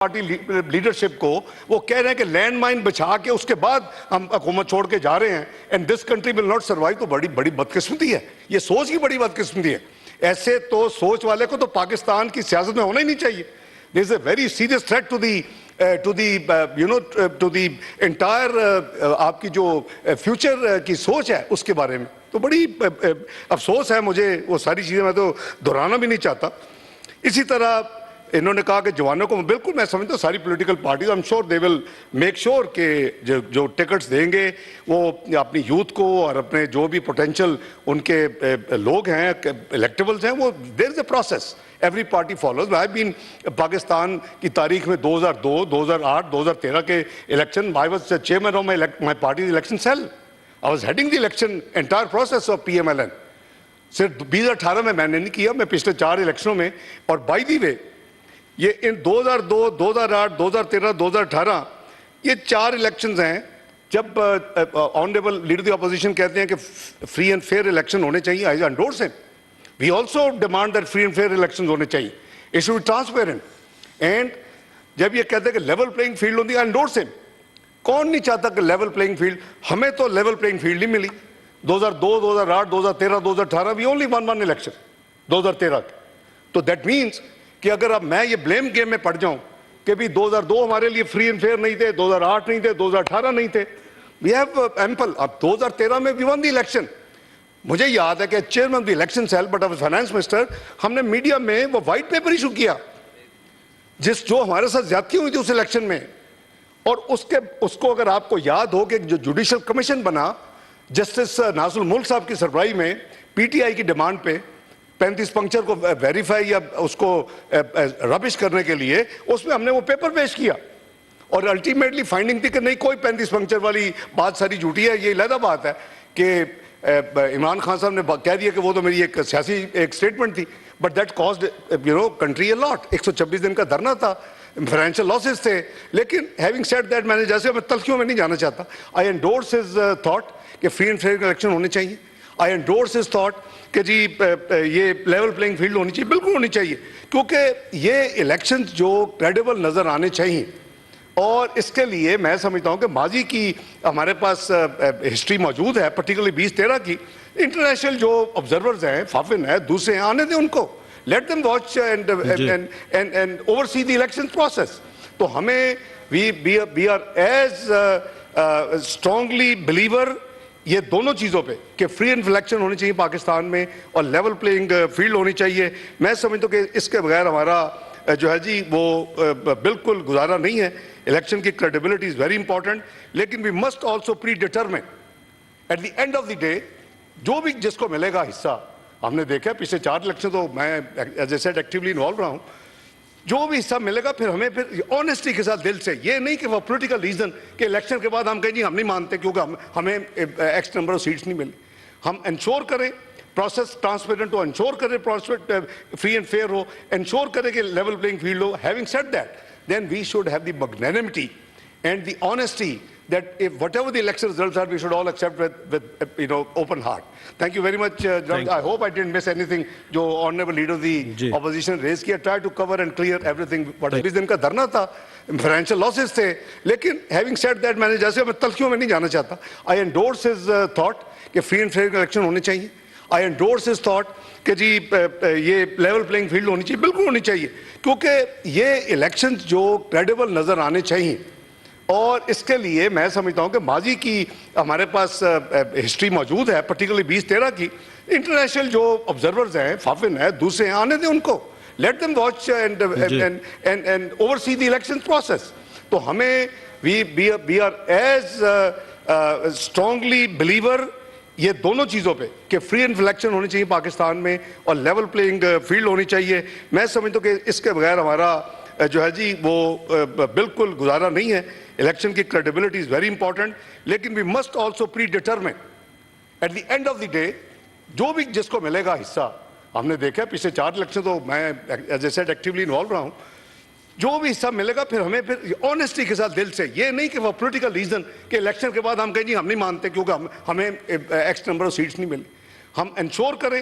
Party leadership کو وہ کہہ رہے ہیں کہ لینڈ مائن بچھا کے اس کے بعد ہم حکومت چھوڑ کے جا رہے ہیں and this country will not survive. تو بڑی بدقسمتی ہے, یہ سوچ کی بڑی بدقسمتی ہے. ایسے تو سوچ والے کو تو پاکستان کی سیاست میں ہونا ہی نہیں چاہیے. There is a very serious threat to the entire آپ کی جو فیوچر کی سوچ ہے اس کے بارے میں. تو بڑی افسوس ہے مجھے, وہ ساری چیزیں میں تو دہرانا بھی نہیں چاہتا. اسی طرح انہوں نے کہا کہ جوانوں کو, بالکل میں سمجھتا ہوں ساری political parties I'm sure they will make sure کہ جو ٹکٹس دیں گے وہ اپنی یوتھ کو اور اپنے جو بھی پوٹینشل ان کے لوگ ہیں الیکٹیبلز ہیں, وہ there is a process every party follows. I've been Pakistan کی تاریخ میں 2002, 2008, 2013 کے election, I was chairman of my party's election cell. I was heading the election entire process of PMLN. صرف 2018 میں نے نہیں کیا, میں پچھلے 4 الیکشنوں میں. اور بائی دی وے یہ ان 2002, 2008, 2013, 2018 یہ 4 الیکشنز ہیں جب آنریبل لیڈر دی اپوزیشن کہتے ہیں کہ فری اینڈ فیئر الیکشن ہونے چاہیے. I endorse him. We also demand that free and fair elections ہونے چاہیے. It should be transparent. And جب یہ کہتے ہیں کہ لیول پلینگ فیلڈ ہوتی ہے, I endorse him. کون نہیں چاہتا کہ لیول پلینگ فیلڈ, ہمیں تو لیول پلینگ فیلڈ نہیں ملی. 2002, 2008, 2013, 2018 we only won one election 2013 کے. تو دیٹ مینس کہ اگر اب میں یہ بلیم گیم میں پڑ جاؤں کہ بھی 2002 ہمارے لیے فری اینڈ فیئر نہیں تھے, 2008 نہیں تھے, 2018 نہیں تھے, وی ہیو ایمپل. اب 2013 میں وی ون دی الیکشن. مجھے یاد ہے کہ chairman of the election cell but of finance minister, ہم نے میڈیا میں وہ وائٹ پیپر ایشو کیا جو ہمارے ساتھ زیادتی ہوئی تھی اس الیکشن میں. اور اس کو اگر آپ کو یاد ہو کہ جو جوڈیشل کمیشن بنا جسٹس ناصر الملک صاحب کی سربراہی میں پی ٹی آئی کی ڈیمانڈ پہ 35 پنکچر کو ویریفائی یا اس کو ربش کرنے کے لیے, اس میں ہم نے وہ پیپر پیش کیا اور الٹیمیٹلی فائنڈنگ تھی کہ نہیں, کوئی 35 پنکچر والی بات ساری جھوٹی ہے. یہ علیحدہ بات ہے کہ عمران خان صاحب نے کہہ دیا کہ وہ تو میری ایک سیاسی ایک سٹیٹمنٹ تھی, بٹ دیٹ کازڈ کنٹری اے لاٹ. 126 دن کا دھرنا تھا, فائنینشیل لاسز تھے. لیکن ہیونگ سیڈ دیٹ, میں نے جیسے میں تلخیوں میں نہیں جانا چاہتا, آئی انڈورس ہز تھاٹ کہ فری اینڈ فیئر الیکشن ہونے چاہیے. آئی انڈورس ہز تھاٹ کہ جی یہ لیول پلینگ فیلڈ ہونی چاہیے, بالکل ہونی چاہیے, کیونکہ یہ الیکشنز جو کریڈیبل نظر آنے چاہیے. اور اس کے لیے میں سمجھتا ہوں کہ ماضی کی ہمارے پاس ہسٹری موجود ہے, پرٹیکولرلی 2013 کی. انٹرنیشنل جو آبزرورز ہیں, فافن ہیں, دوسرے ہیں, آنے دیں ان کو, let them watch and oversee the election process. تو ہمیں we are as strongly believer یہ دونوں چیزوں پہ کہ فری اینڈ الیکشن ہونی چاہیے پاکستان میں اور لیول پلینگ فیلڈ ہونی چاہیے. میں سمجھتا ہوں کہ اس کے بغیر ہمارا جو ہے جی وہ بالکل گزارا نہیں ہے. الیکشن کی کریڈیبلٹی از ویری امپورٹنٹ, لیکن we must also predetermine at the end of the day جو بھی جس کو ملے گا حصہ. ہم نے دیکھا پچھلے 4 الیکشن تو میں as I said actually involve رہا ہوں, جو بھی حصہ ملے گا پھر ہمیں پھر آنیسٹی کے ساتھ دل سے, یہ نہیں کہ وہ پولیٹیکل ریزن کہ الیکشن کے بعد ہم کہیں جی ہم نہیں مانتے کیونکہ ہمیں ایکس نمبر آف سیٹس نہیں ملی. ہم انشور کریں پروسیس ٹرانسپیرنٹ ہو, انشور کریں پروسیس فری اینڈ فیئر ہو, انشور کریں کہ لیول پلینگ فیلڈ ہو. Having said that, then we should have the magnanimity and the honesty that if whatever the election results are, we should all accept with open heart. Thank you very much. I hope I didn't miss anything jo honorable leader of the opposition raised kiya. Try to cover and clear everything. What is din ka dharna tha, financial losses the. Lekin having said that, maine jaise main talkhiyon mein nahi jana chahta. I endorse his thought کہ free and fair election ہونے چاہیے. I endorse his thought کہ جی یہ level playing field ہونی چاہیے, بالکل ہونی چاہیے, کیونکہ یہ الیکشنز جو کریڈیبل نظر آنے چاہیے. اور اس کے لیے میں سمجھتا ہوں کہ ماضی کی ہمارے پاس ہسٹری موجود ہے, پرٹیکولرلی 2013 کی. انٹرنیشنل جو آبزرورز ہیں, فافن ہیں, دوسرے ہیں, آنے دیں ان کو, let them watch and oversee the election process. تو ہمیں we are as strongly believer یہ دونوں چیزوں پہ کہ فری اینڈ الیکشن ہونی چاہیے پاکستان میں اور لیول پلینگ فیلڈ ہونی چاہیے. میں سمجھتا ہوں کہ اس کے بغیر ہمارا جو ہے جی وہ بالکل گزارا نہیں ہے. الیکشن کی کریڈیبلٹی از ویری امپورٹنٹ, لیکن we must also predetermine at the end of the day جو بھی جس کو ملے گا حصہ. ہم نے دیکھا پچھلے 4 الیکشن تو میں as I said actually involve رہا ہوں, جو بھی حصہ ملے گا پھر ہمیں پھر آنیسٹی کے ساتھ دل سے, یہ نہیں کہ وہ پولیٹیکل ریزن کہ الیکشن کے بعد ہم کہیں جی ہم نہیں مانتے کیونکہ ہمیں ایکس نمبر آف سیٹس نہیں ملی. ہم انشور کریں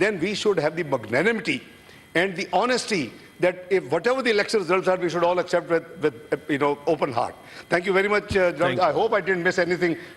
then we should have the magnanimity and the honesty that if whatever the election results are, we should all accept with open heart. Thank you very much, Judge. I hope I didn't miss anything.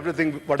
everything what